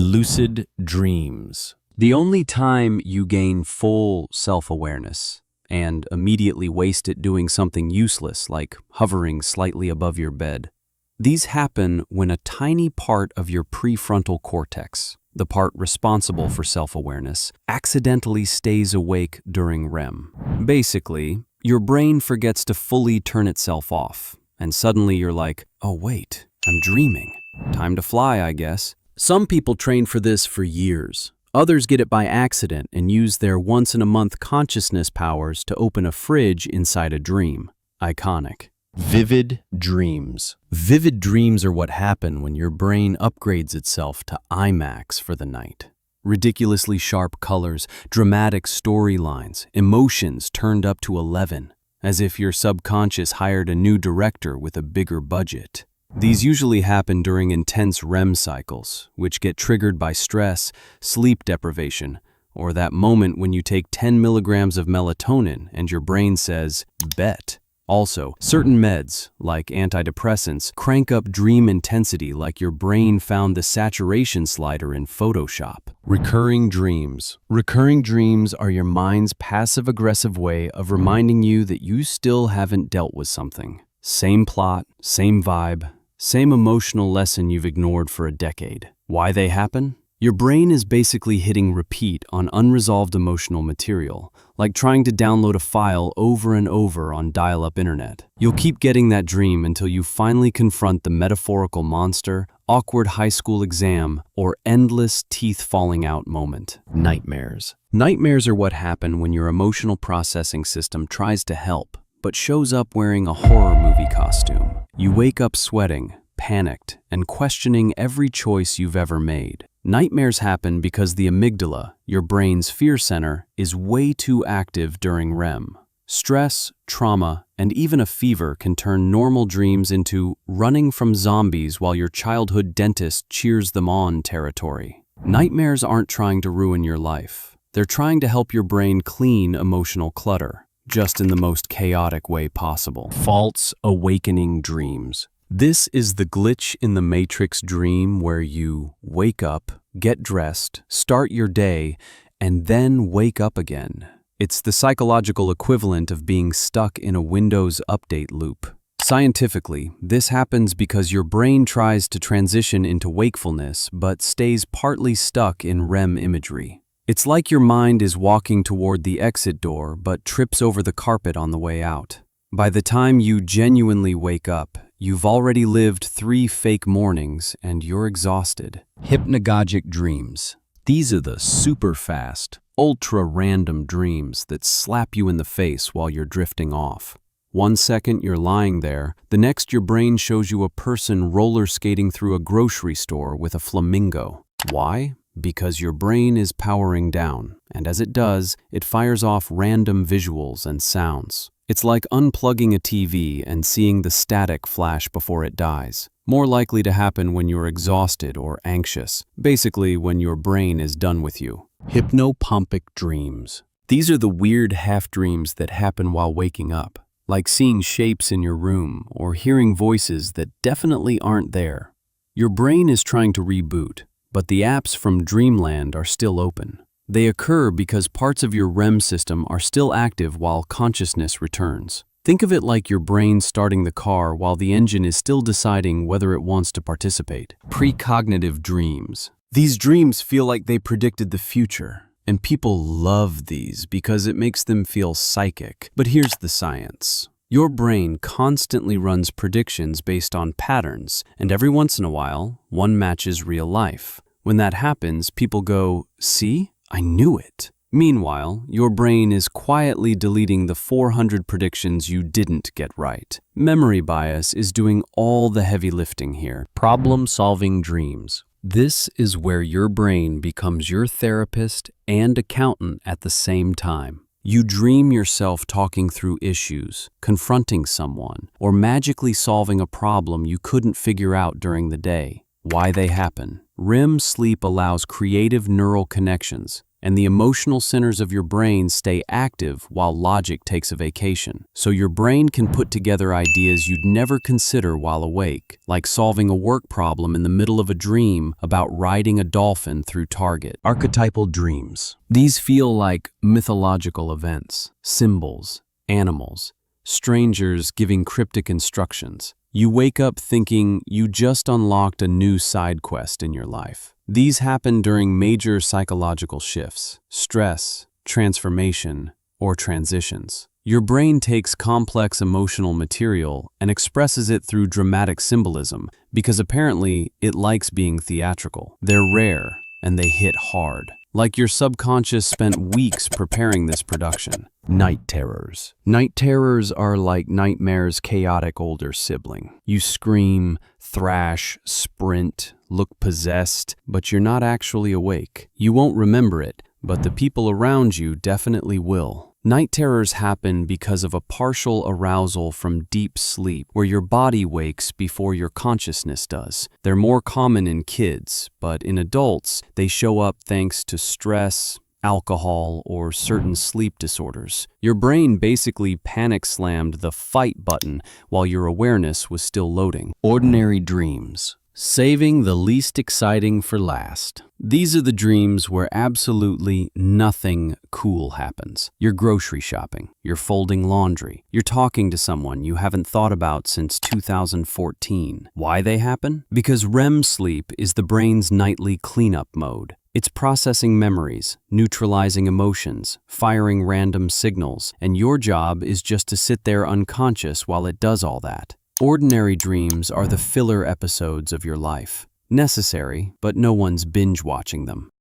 Lucid dreams. The only time you gain full self-awareness and immediately waste it doing something useless like hovering slightly above your bed. These happen when a tiny part of your prefrontal cortex, the part responsible for self-awareness, accidentally stays awake during REM. Basically, your brain forgets to fully turn itself off, and suddenly you're like, oh wait, I'm dreaming. Time to fly, I guess. Some people train for this for years. Others get it by accident and use their once-in-a-month consciousness powers to open a fridge inside a dream. Iconic. Vivid dreams. Vivid dreams are what happen when your brain upgrades itself to IMAX for the night. Ridiculously sharp colors, dramatic storylines, emotions turned up to 11, as if your subconscious hired a new director with a bigger budget. These usually happen during intense REM cycles, which get triggered by stress, sleep deprivation, or that moment when you take 10 milligrams of melatonin and your brain says, bet. Also, certain meds, like antidepressants, crank up dream intensity like your brain found the saturation slider in Photoshop. Recurring dreams. Recurring dreams are your mind's passive-aggressive way of reminding you that you still haven't dealt with something. Same plot, same vibe, same emotional lesson you've ignored for a decade. Why they happen? Your brain is basically hitting repeat on unresolved emotional material, like trying to download a file over and over on dial-up internet. You'll keep getting that dream until you finally confront the metaphorical monster, awkward high school exam, or endless teeth-falling-out moment. Nightmares. Nightmares are what happen when your emotional processing system tries to help, but shows up wearing a horror movie costume. You wake up sweating, panicked, and questioning every choice you've ever made. Nightmares happen because the amygdala, your brain's fear center, is way too active during REM. Stress, trauma, and even a fever can turn normal dreams into running from zombies while your childhood dentist cheers them on territory. Nightmares aren't trying to ruin your life. They're trying to help your brain clean emotional clutter, just in the most chaotic way possible. False awakening dreams. This is the glitch in the Matrix dream where you wake up, get dressed, start your day, and then wake up again. It's the psychological equivalent of being stuck in a Windows update loop. Scientifically, this happens because your brain tries to transition into wakefulness but stays partly stuck in REM imagery. It's like your mind is walking toward the exit door but trips over the carpet on the way out. By the time you genuinely wake up, you've already lived 3 fake mornings and you're exhausted. Hypnagogic dreams. These are the super fast, ultra-random dreams that slap you in the face while you're drifting off. One second you're lying there, the next your brain shows you a person roller skating through a grocery store with a flamingo. Why? Because your brain is powering down, and as it does, it fires off random visuals and sounds. It's like unplugging a TV and seeing the static flash before it dies. More likely to happen when you're exhausted or anxious, basically when your brain is done with you. Hypnopompic dreams. These are the weird half-dreams that happen while waking up, like seeing shapes in your room or hearing voices that definitely aren't there. Your brain is trying to reboot, but the apps from Dreamland are still open. They occur because parts of your REM system are still active while consciousness returns. Think of it like your brain starting the car while the engine is still deciding whether it wants to participate. Precognitive dreams. These dreams feel like they predicted the future, and people love these because it makes them feel psychic. But here's the science. Your brain constantly runs predictions based on patterns, and every once in a while, one matches real life. When that happens, people go, "See? I knew it." Meanwhile, your brain is quietly deleting the 400 predictions you didn't get right. Memory bias is doing all the heavy lifting here. Problem-solving dreams. This is where your brain becomes your therapist and accountant at the same time. You dream yourself talking through issues, confronting someone, or magically solving a problem you couldn't figure out during the day. Why they happen. REM sleep allows creative neural connections, and the emotional centers of your brain stay active while logic takes a vacation. So your brain can put together ideas you'd never consider while awake, like solving a work problem in the middle of a dream about riding a dolphin through Target. Archetypal dreams. These feel like mythological events, symbols, animals, strangers giving cryptic instructions. You wake up thinking you just unlocked a new side quest in your life. These happen during major psychological shifts, stress, transformation, or transitions. Your brain takes complex emotional material and expresses it through dramatic symbolism because apparently it likes being theatrical. They're rare and they hit hard. Like your subconscious spent weeks preparing this production. Night terrors. Night terrors are like nightmare's chaotic older sibling. You scream, thrash, sprint, look possessed, but you're not actually awake. You won't remember it, but the people around you definitely will. Night terrors happen because of a partial arousal from deep sleep, where your body wakes before your consciousness does. They're more common in kids, but in adults, they show up thanks to stress, alcohol, or certain sleep disorders. Your brain basically panic slammed the fight button while your awareness was still loading. Ordinary dreams. Saving the least exciting for last. These are the dreams where absolutely nothing cool happens. You're grocery shopping, you're folding laundry, you're talking to someone you haven't thought about since 2014. Why they happen? Because REM sleep is the brain's nightly cleanup mode. It's processing memories, neutralizing emotions, firing random signals, and your job is just to sit there unconscious while it does all that. Ordinary dreams are the filler episodes of your life. Necessary, but no one's binge-watching them.